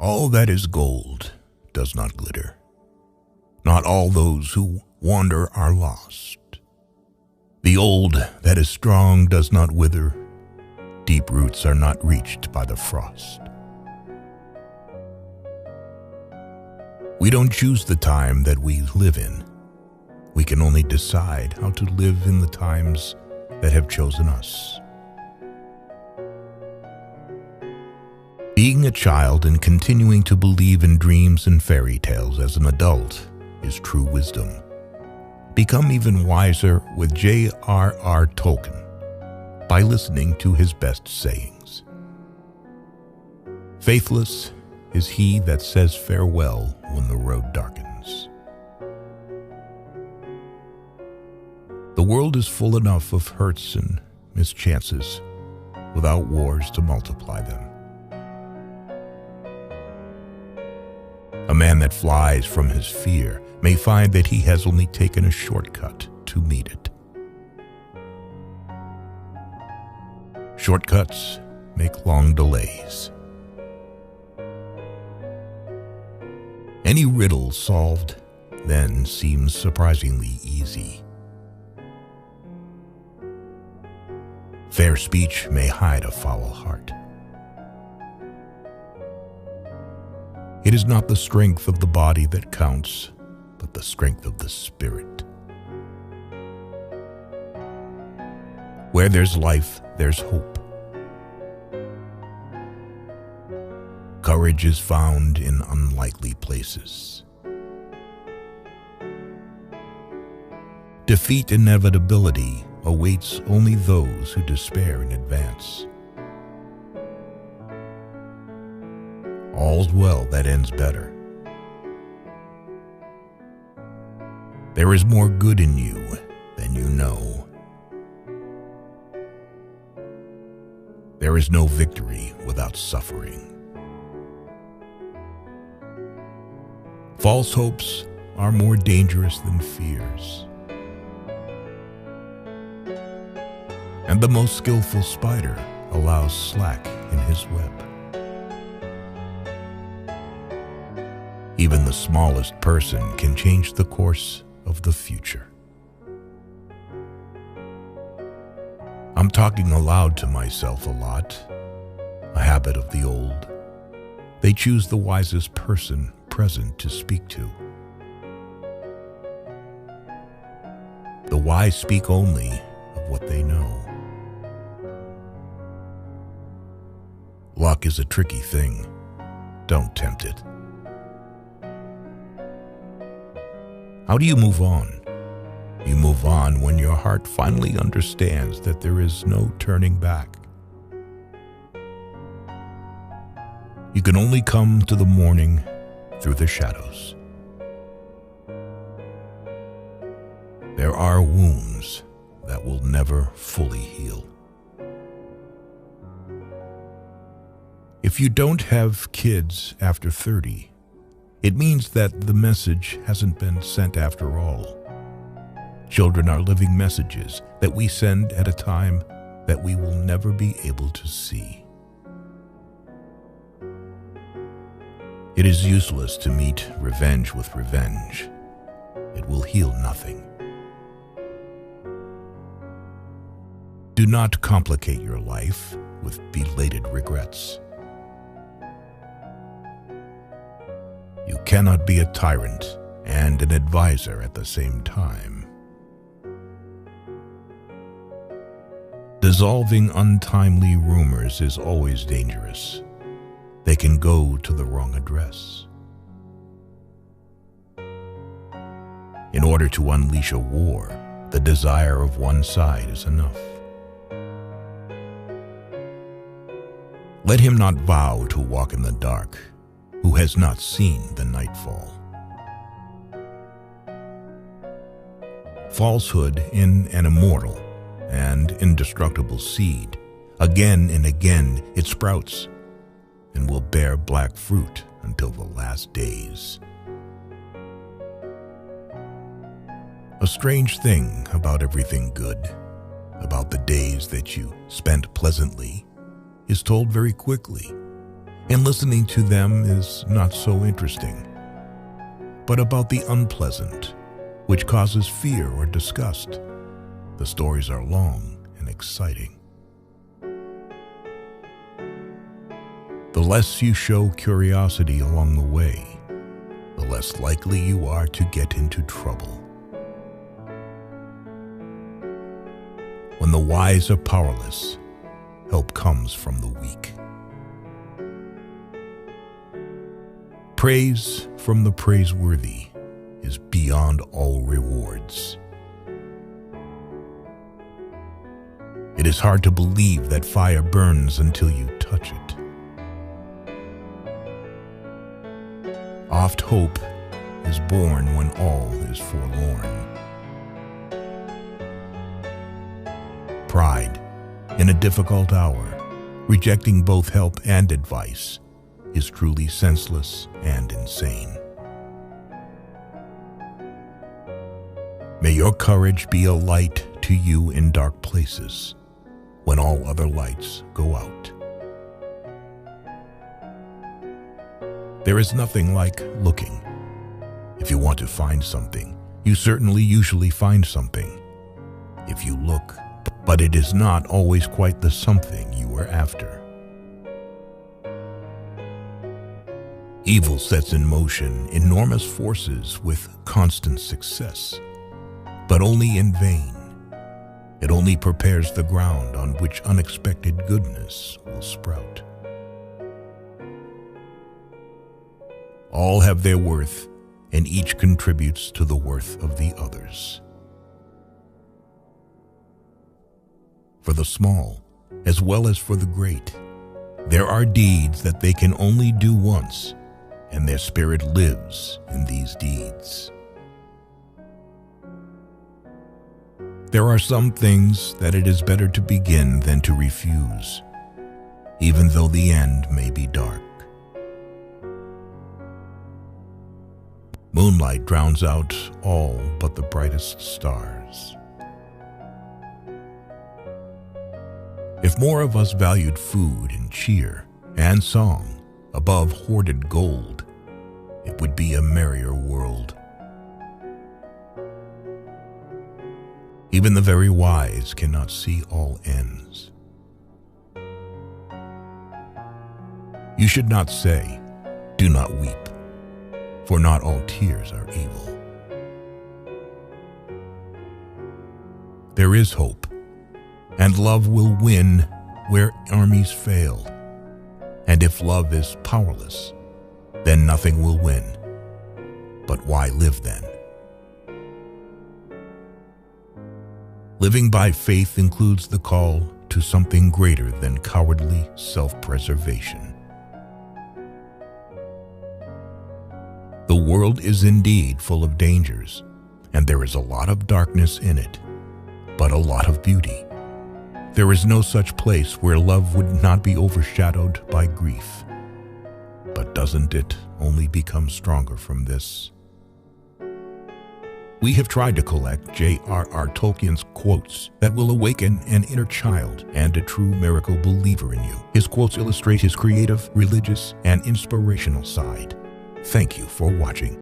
All that is gold does not glitter. Not all those who wander are lost. The old that is strong does not wither. Deep roots are not reached by the frost. We don't choose the time that we live in. We can only decide how to live in the times that have chosen us. Being a child and continuing to believe in dreams and fairy tales as an adult is true wisdom. Become even wiser with J.R.R. Tolkien by listening to his best sayings. Faithless is he that says farewell when the road darkens. The world is full enough of hurts and mischances without wars to multiply them. A man that flies from his fear may find that he has only taken a shortcut to meet it. Shortcuts make long delays. Any riddle solved then seems surprisingly easy. Fair speech may hide a foul heart. It is not the strength of the body that counts, but the strength of the spirit. Where there's life, there's hope. Courage is found in unlikely places. Defeat inevitability awaits only those who despair in advance. All's well that ends better. There is more good in you than you know. There is no victory without suffering. False hopes are more dangerous than fears. And the most skillful spider allows slack in his web. Even the smallest person can change the course of the future. I'm talking aloud to myself a lot, a habit of the old. They choose the wisest person present to speak to. The wise speak only of what they know. Luck is a tricky thing. Don't tempt it. How do you move on? You move on when your heart finally understands that there is no turning back. You can only come to the morning through the shadows. There are wounds that will never fully heal. If you don't have kids after 30, it means that the message hasn't been sent after all. Children are living messages that we send at a time that we will never be able to see. It is useless to meet revenge with revenge. It will heal nothing. Do not complicate your life with belated regrets. You cannot be a tyrant and an advisor at the same time. Dissolving untimely rumors is always dangerous. They can go to the wrong address. In order to unleash a war, the desire of one side is enough. Let him not vow to walk in the dark who has not seen the nightfall. Falsehood in an immortal and indestructible seed, again and again it sprouts and will bear black fruit until the last days. A strange thing about everything good, about the days that you spent pleasantly, is told very quickly, and listening to them is not so interesting. But about the unpleasant, which causes fear or disgust, the stories are long and exciting. The less you show curiosity along the way, the less likely you are to get into trouble. When the wise are powerless, help comes from the weak. Praise from the praiseworthy is beyond all rewards. It is hard to believe that fire burns until you touch it. Oft hope is born when all is forlorn. Pride, in a difficult hour, rejecting both help and advice, is truly senseless and insane. May your courage be a light to you in dark places, when all other lights go out. There is nothing like looking. If you want to find something, you certainly usually find something. If you look, but it is not always quite the something you were after. Evil sets in motion enormous forces with constant success, but only in vain. It only prepares the ground on which unexpected goodness will sprout. All have their worth, and each contributes to the worth of the others. For the small, as well as for the great, there are deeds that they can only do once, and their spirit lives in these deeds. There are some things that it is better to begin than to refuse, even though the end may be dark. Moonlight drowns out all but the brightest stars. If more of us valued food and cheer and song above hoarded gold, it would be a merrier world. Even the very wise cannot see all ends. You should not say, "Do not weep," for not all tears are evil. There is hope, and love will win where armies fail. And if love is powerless, then nothing will win. But why live then? Living by faith includes the call to something greater than cowardly self-preservation. The world is indeed full of dangers, and there is a lot of darkness in it, but a lot of beauty. There is no such place where love would not be overshadowed by grief. But doesn't it only become stronger from this? We have tried to collect J.R.R. Tolkien's quotes that will awaken an inner child and a true miracle believer in you. His quotes illustrate his creative, religious, and inspirational side. Thank you for watching.